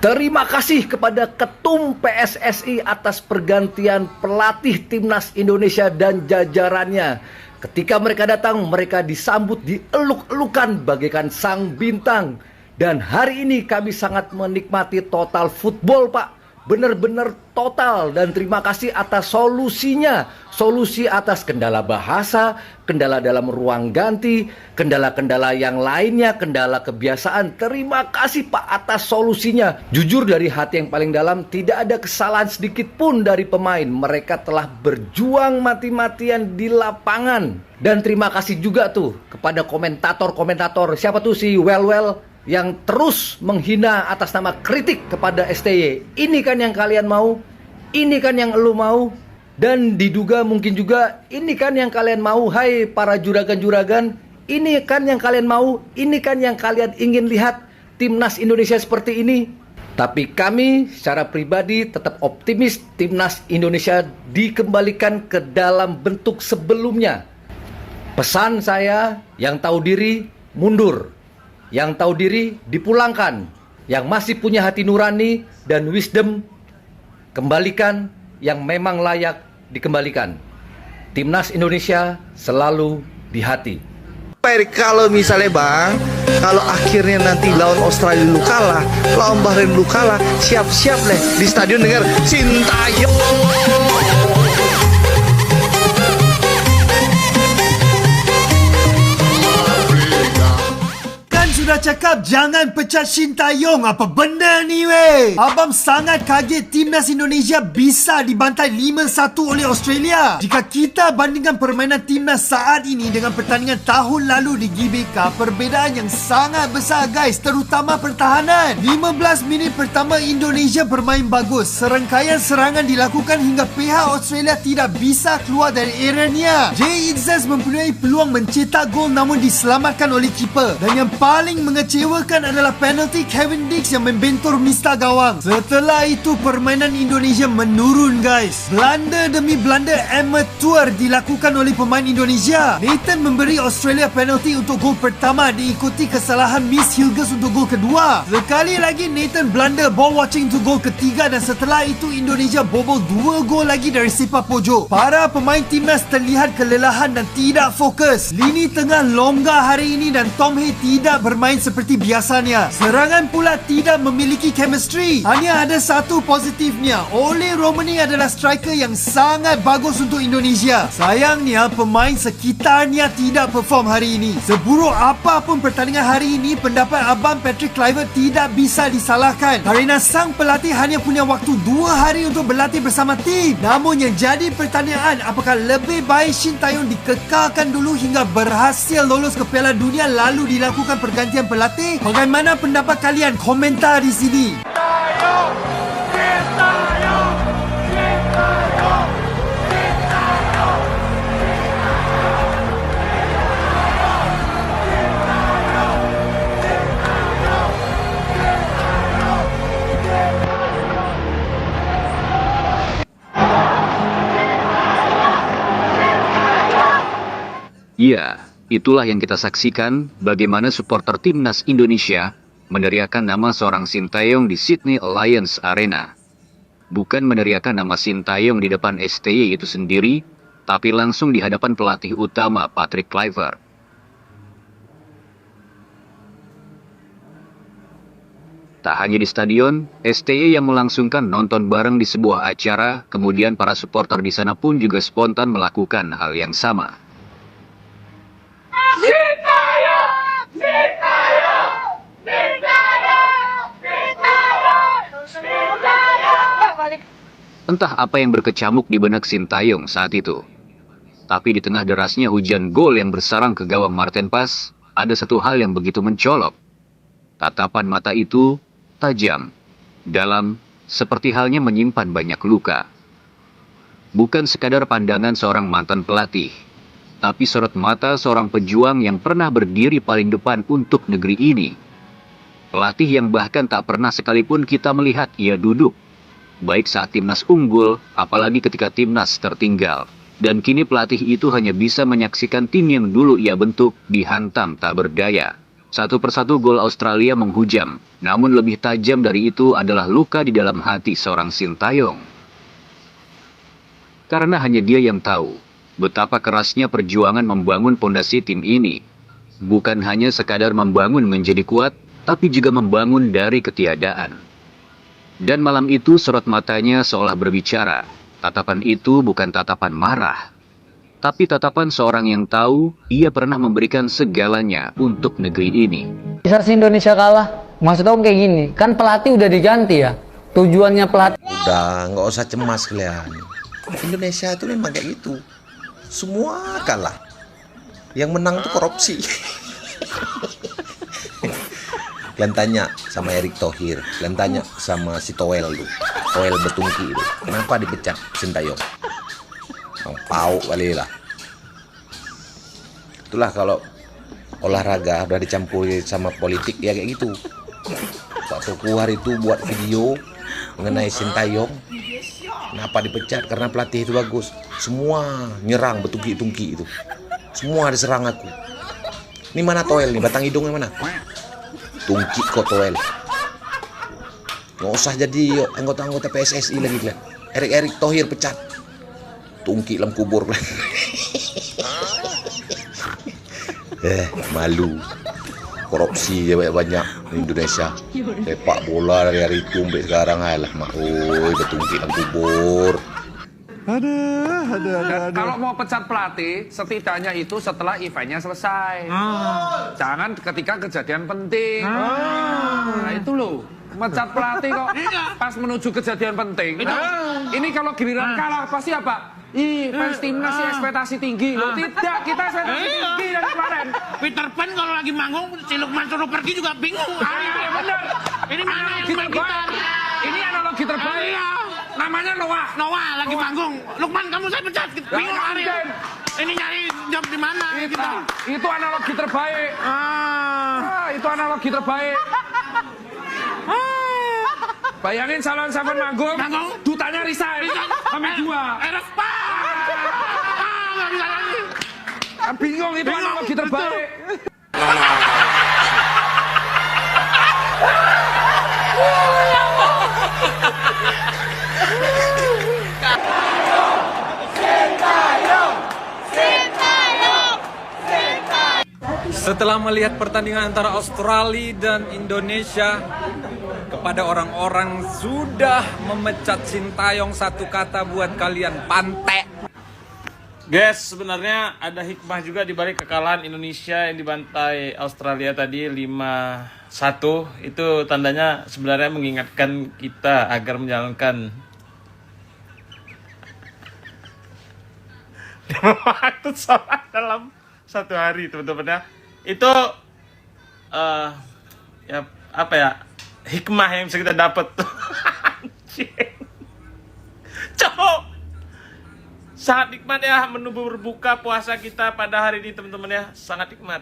Terima kasih kepada Ketum PSSI atas pergantian pelatih Timnas Indonesia dan jajarannya. Ketika mereka datang, mereka disambut dieluk-elukan bagaikan sang bintang. Dan hari ini kami sangat menikmati total football, Pak. Benar-benar total, dan terima kasih atas solusinya. Solusi atas kendala bahasa, kendala dalam ruang ganti, kendala-kendala yang lainnya, kendala kebiasaan. Terima kasih Pak atas solusinya. Jujur dari hati yang paling dalam, tidak ada kesalahan sedikit pun dari pemain. Mereka telah berjuang mati-matian di lapangan. Dan terima kasih juga tuh kepada komentator-komentator. Siapa tuh si Well yang terus menghina atas nama kritik kepada STY. Ini kan yang kalian mau, ini kan yang elu mau, dan diduga mungkin juga ini kan yang kalian mau. Hai para juragan-juragan, ini kan yang kalian mau, ini kan yang kalian ingin lihat Timnas Indonesia seperti ini. Tapi kami secara pribadi tetap optimis Timnas Indonesia dikembalikan ke dalam bentuk sebelumnya. Pesan saya, yang tahu diri mundur, yang tahu diri dipulangkan, yang masih punya hati nurani dan wisdom kembalikan, yang memang layak dikembalikan. Timnas Indonesia selalu di hati. Kalau misalnya Bang, kalau akhirnya nanti lawan Australia lu kalah, lawan Bahrain lu kalah, siap-siap deh di stadion dengar Sintayong. Sudah cakap jangan pecat Sintayong. Apa benda ni weh? Abang sangat kaget Timnas Indonesia bisa dibantai 5-1 oleh Australia. Jika kita bandingkan permainan Timnas saat ini dengan pertandingan tahun lalu di GBK, perbezaan yang sangat besar guys, terutama pertahanan. 15 minit pertama Indonesia bermain bagus. Serangkaian serangan dilakukan hingga pihak Australia tidak bisa keluar dari areanya. Jay Izzaz mempunyai peluang mencetak gol namun diselamatkan oleh kiper. Dan yang paling mengecewakan adalah penalti Kevin Dix yang membentur mista gawang. Setelah itu permainan Indonesia menurun guys. Blunder demi blunder amateur dilakukan oleh pemain Indonesia. Nathan memberi Australia penalti untuk gol pertama, diikuti kesalahan Miss Hilgers untuk gol kedua. Sekali lagi Nathan blunder ball watching untuk gol ketiga, dan setelah itu Indonesia bobol 2 gol lagi dari sepak pojok. Para pemain timnas terlihat kelelahan dan tidak fokus. Lini tengah longgar hari ini dan Tom Hay tidak bermain seperti biasanya. Serangan pula tidak memiliki chemistry. Hanya ada satu positifnya, Ole Romani adalah striker yang sangat bagus untuk Indonesia. Sayangnya pemain sekitarnya tidak perform hari ini. Seburuk apapun pertandingan hari ini, pendapat Abang Patrick Kluivert tidak bisa disalahkan kerana sang pelatih hanya punya waktu 2 hari untuk berlatih bersama tim. Namun yang jadi pertanyaan, apakah lebih baik Sintayong dikekalkan dulu hingga berhasil lolos ke Piala Dunia lalu dilakukan pergantian pelatih? Bagaimana pendapat kalian? Komentar di sini. Ya, itulah yang kita saksikan, bagaimana supporter Timnas Indonesia meneriakan nama seorang Sintayong di Sydney Alliance Arena. Bukan meneriakan nama Sintayong di depan STY itu sendiri, tapi langsung di hadapan pelatih utama Patrick Kluivert. Tak hanya di stadion, STY yang melangsungkan nonton bareng di sebuah acara, kemudian para supporter di sana pun juga spontan melakukan hal yang sama. Entah apa yang berkecamuk di benak Sintayong saat itu. Tapi di tengah derasnya hujan gol yang bersarang ke gawang Marten Pas, ada satu hal yang begitu mencolok. Tatapan mata itu tajam, dalam, seperti halnya menyimpan banyak luka. Bukan sekadar pandangan seorang mantan pelatih, tapi sorot mata seorang pejuang yang pernah berdiri paling depan untuk negeri ini. Pelatih yang bahkan tak pernah sekalipun kita melihat ia duduk, baik saat timnas unggul, apalagi ketika timnas tertinggal. Dan kini pelatih itu hanya bisa menyaksikan tim yang dulu ia bentuk dihantam tak berdaya. Satu persatu gol Australia menghujam, namun lebih tajam dari itu adalah luka di dalam hati seorang Sintayong. Karena hanya dia yang tahu betapa kerasnya perjuangan membangun pondasi tim ini. Bukan hanya sekadar membangun menjadi kuat, tapi juga membangun dari ketiadaan. Dan malam itu sorot matanya seolah berbicara. Tatapan itu bukan tatapan marah, tapi tatapan seorang yang tahu ia pernah memberikan segalanya untuk negeri ini. Bisa sih Indonesia kalah. Maksud aku kayak gini, kan pelatih udah diganti ya. Tujuannya pelatih. Udah, nggak usah cemas kalian. Indonesia itu memang kayak gitu. Semua kalah. Yang menang tuh korupsi. Kalian tanya sama Erick Thohir, kalian tanya sama si Toel tuh, Toel Betungki itu, kenapa dipecat Sintayong? Pau kali lah. Itulah kalau olahraga udah dicampuri sama politik ya kayak gitu. Pak Tokuhar itu buat video mengenai Sintayong, kenapa dipecat? Karena pelatih itu bagus. Semua nyerang Betungki-tungki itu. Semua diserang aku. Ini mana Toel nih? Batang hidungnya mana? Tungki kok Toel. Nggak usah jadi anggota-anggota PSSI lagi kalian. Erick Thohir pecat. Tungki dalam kubur. Malu. Korupsi ya banyak di Indonesia. Sepak bola dari hari itu sampai sekarang alah mak oi betungki dalam kubur. Kalau mau pecat pelatih, setidaknya itu setelah eventnya selesai. Jangan ketika kejadian penting. Nah itu loh, pecat pelatih kok pas menuju kejadian penting. Ini kalau giliran kalah pasti apa? Fans timnas sih ekspektasi tinggi. Loh tidak, kita ekspektasi tinggi dari kemarin. Peter Pan kalau lagi manggung, si Lukman suruh pergi juga bingung. Iya benar. Ini mana yang main gitar? Ini analogi terbaik. Namanya Noah lagi manggung. Lukman kamu saya pecat. Bingung Ariel. Ini nyari job di mana? Itu analogi terbaik. Itu analogi terbaik. Bayangin salon-salon manggung, dutanya resign. Sampai 2. Eros Pak. Nggak bisa lagi. Bingung itu analogi terbaik. Setelah melihat pertandingan antara Australia dan Indonesia, kepada orang-orang sudah memecat Sintayong, satu kata buat kalian, pantek. Guys, sebenarnya ada hikmah juga di balik kekalahan Indonesia yang dibantai Australia tadi 5-1. Itu tandanya sebenarnya mengingatkan kita agar menjalankan waktu sholat dalam satu hari, teman-teman ya. Itu ya apa ya, hikmah yang bisa kita dapat. Cowok sangat nikmat ya menu berbuka puasa kita pada hari ini, teman-teman ya. Sangat nikmat.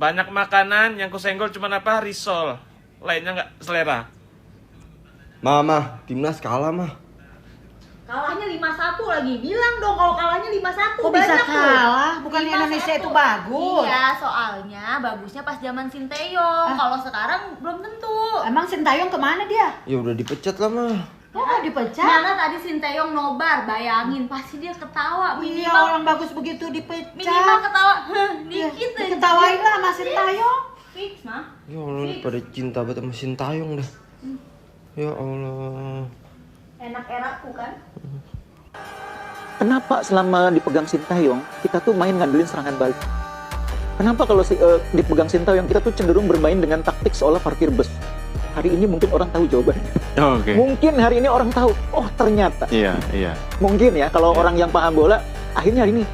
Banyak makanan yang kusenggol cuma apa? Risol. Lainnya nggak selera. Mama, timnas kalah mah. Kalahnya 5-1 lagi. Bilang dong kalau kalahnya 5-1. Kok bisa kalah? Bukan Indonesia itu bagus. Iya, soalnya bagusnya pas zaman Sintayong. Kalau sekarang belum tentu. Emang Sintayong kemana dia? Ya udah dipecat lah mah. Oh, dipecat? Mana tadi Sintayong nobar, bayangin pasti dia ketawa. Iya, orang bagus begitu dipecat. Minimal ketawa, dikit aja. Diketawain lah sama Sintayong. Fix mah. Ya Allah, pada cinta banget sama Sintayong dah. Ya Allah. Enak eraku kan? Kenapa selama dipegang Sintayong kita tuh main ngandelin serangan balik? Kenapa kalau dipegang Sintayong kita tuh cenderung bermain dengan taktik seolah parkir bus? Hari ini mungkin orang tahu jawabannya. Mungkin hari ini orang tahu. Oh ternyata. Iya. Mungkin ya kalau orang yang paham bola, akhirnya hari ini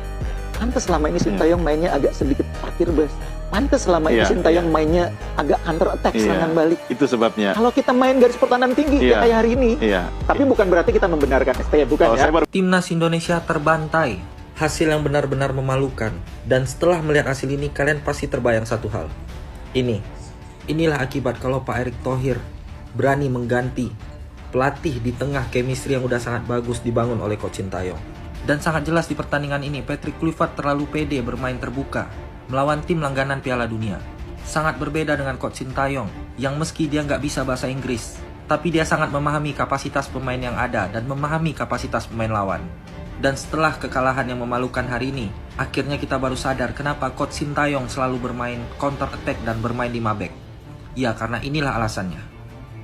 pantes selama ini Sintayong mainnya agak sedikit parkir bus. Pantes selama ini Sintayong mainnya agak counter attack serangan balik. Itu sebabnya. Kalau kita main garis pertahanan tinggi kayak hari ini. Tapi bukan berarti kita membenarkan STY, bukan ya. Timnas Indonesia terbantai. Hasil yang benar-benar memalukan. Dan setelah melihat hasil ini, kalian pasti terbayang satu hal. Inilah akibat kalau Pak Erick Thohir berani mengganti pelatih di tengah chemistry yang udah sangat bagus dibangun oleh Coach Sintayong. Dan sangat jelas di pertandingan ini, Patrick Kluivert terlalu pede bermain terbuka melawan tim langganan Piala Dunia. Sangat berbeda dengan Coach Sintayong, yang meski dia nggak bisa bahasa Inggris, tapi dia sangat memahami kapasitas pemain yang ada dan memahami kapasitas pemain lawan. Dan setelah kekalahan yang memalukan hari ini, akhirnya kita baru sadar kenapa Coach Sintayong selalu bermain counter attack dan bermain 5 back. Ya, karena inilah alasannya.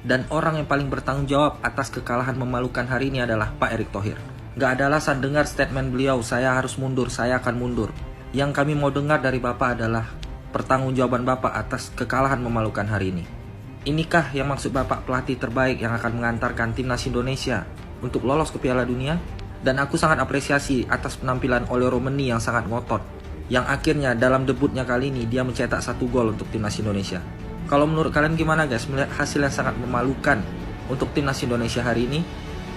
Dan orang yang paling bertanggung jawab atas kekalahan memalukan hari ini adalah Pak Erick Thohir. Gak ada alasan dengar statement beliau, saya harus mundur, saya akan mundur. Yang kami mau dengar dari Bapak adalah pertanggungjawaban Bapak atas kekalahan memalukan hari ini. Inikah yang maksud Bapak pelatih terbaik yang akan mengantarkan timnas Indonesia untuk lolos ke Piala Dunia? Dan aku sangat apresiasi atas penampilan Oleh Romeni yang sangat ngotot, yang akhirnya dalam debutnya kali ini dia mencetak 1 gol untuk timnas Indonesia. Kalau menurut kalian gimana guys melihat hasil yang sangat memalukan untuk timnas Indonesia hari ini?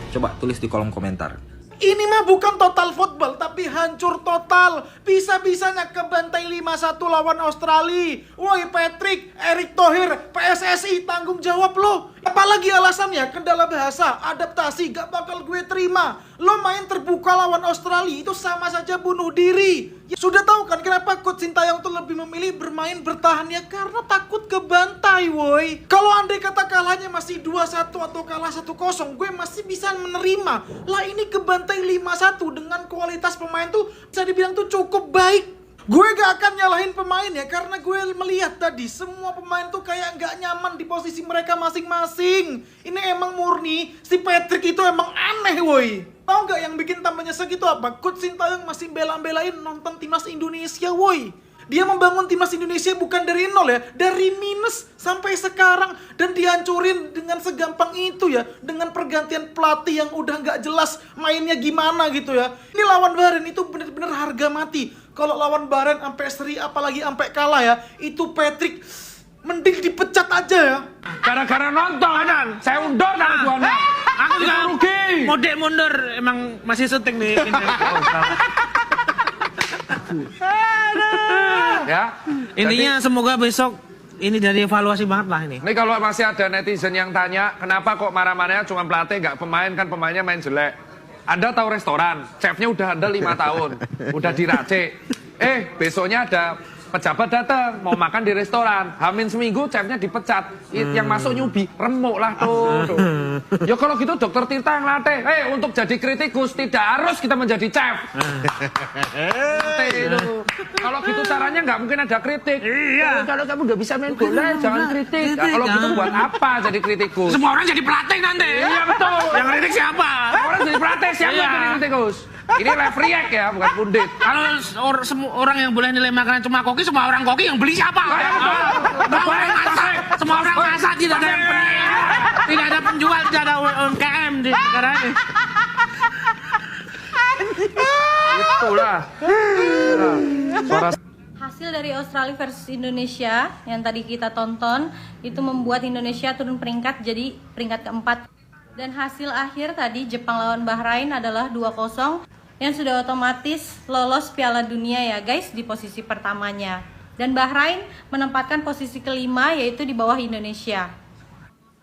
Coba tulis di kolom komentar. Ini mah bukan total football, tapi hancur total. Bisa-bisanya kebantai 5-1 lawan Australia. Woi Patrick, Erick Thohir, PSSI tanggung jawab lo. Apalagi alasannya, kendala bahasa, adaptasi, gak bakal gue terima. Lo main terbuka lawan Australia, itu sama saja bunuh diri. Ya, sudah tahu kan kenapa Coach Sintayong tuh lebih memilih bermain bertahan ya? Karena takut kebantai woi. Kalau andai kata kalahnya masih 2-1 atau kalah 1-0, gue masih bisa menerima. Lah ini kebantai 5-1 dengan kualitas pemain tuh bisa dibilang tuh cukup baik. Gue gak akan nyalahin pemain ya, karena gue melihat tadi semua pemain tuh kayak gak nyaman di posisi mereka masing-masing. Ini emang murni, si Patrick itu emang aneh woi. Tahu gak yang bikin tambah nyesek itu apa? Coach Sintayong masih bela-belain nonton timnas Indonesia woi. Dia membangun timnas Indonesia bukan dari nol ya, dari minus sampai sekarang. Dan dihancurin dengan segampang itu ya, dengan pergantian pelatih yang udah gak jelas mainnya gimana gitu ya. Ini lawan Bahrain itu bener-bener harga mati. Kalau lawan Bahrain sampai seri apalagi sampai kalah ya, itu Patrick mending dipecat aja ya. Gara-gara nonton, saya undur dari Juanda. Aku juga rugi. Mode mundur, emang masih syuting nih. Ya, intinya semoga besok ini dari evaluasi banget lah ini. Ini kalau masih ada netizen yang tanya, kenapa kok marah-marahnya cuma pelatih nggak pemain, kan pemainnya main jelek. Anda tahu restoran, chefnya udah ada 5 tahun, udah diracik. Besoknya ada pejabat datang, mau makan di restoran. Hamin seminggu chefnya dipecat. Yang masuk nyubi, remuk lah tuh. Ya kalau gitu dokter Tirta yang latih. Untuk jadi kritikus tidak harus kita menjadi chef. Kalau gitu caranya nggak mungkin ada kritik. Iya. Kalau kamu nggak bisa main bola, jangan kritik. Nah, kalau gitu buat apa jadi kritikus? Semua orang jadi pelatih nanti. Iya betul. Yang kritik siapa? Orang jadi pelatih siapa yang jadi kritikus? Ini live react ya, bukan pundit. Kalau semua orang yang boleh nilai makanan cuma koki, semua orang koki yang beli siapa? Semua orang masak, tidak ada yang tidak ada penjual, tidak ada UMKM di negara ini. Itulah. Hasil dari Australia versus Indonesia yang tadi kita tonton itu membuat Indonesia turun peringkat jadi peringkat keempat. Dan hasil akhir tadi Jepang lawan Bahrain adalah 2-0 yang sudah otomatis lolos Piala Dunia ya guys di posisi pertamanya. Dan Bahrain menempatkan posisi kelima yaitu di bawah Indonesia.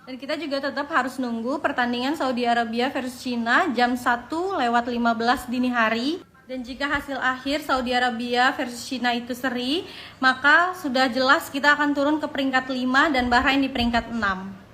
Dan kita juga tetap harus nunggu pertandingan Saudi Arabia versus Cina jam 1:15 dini hari. Dan jika hasil akhir Saudi Arabia versus Cina itu seri, maka sudah jelas kita akan turun ke peringkat 5 dan Bahrain di peringkat 6.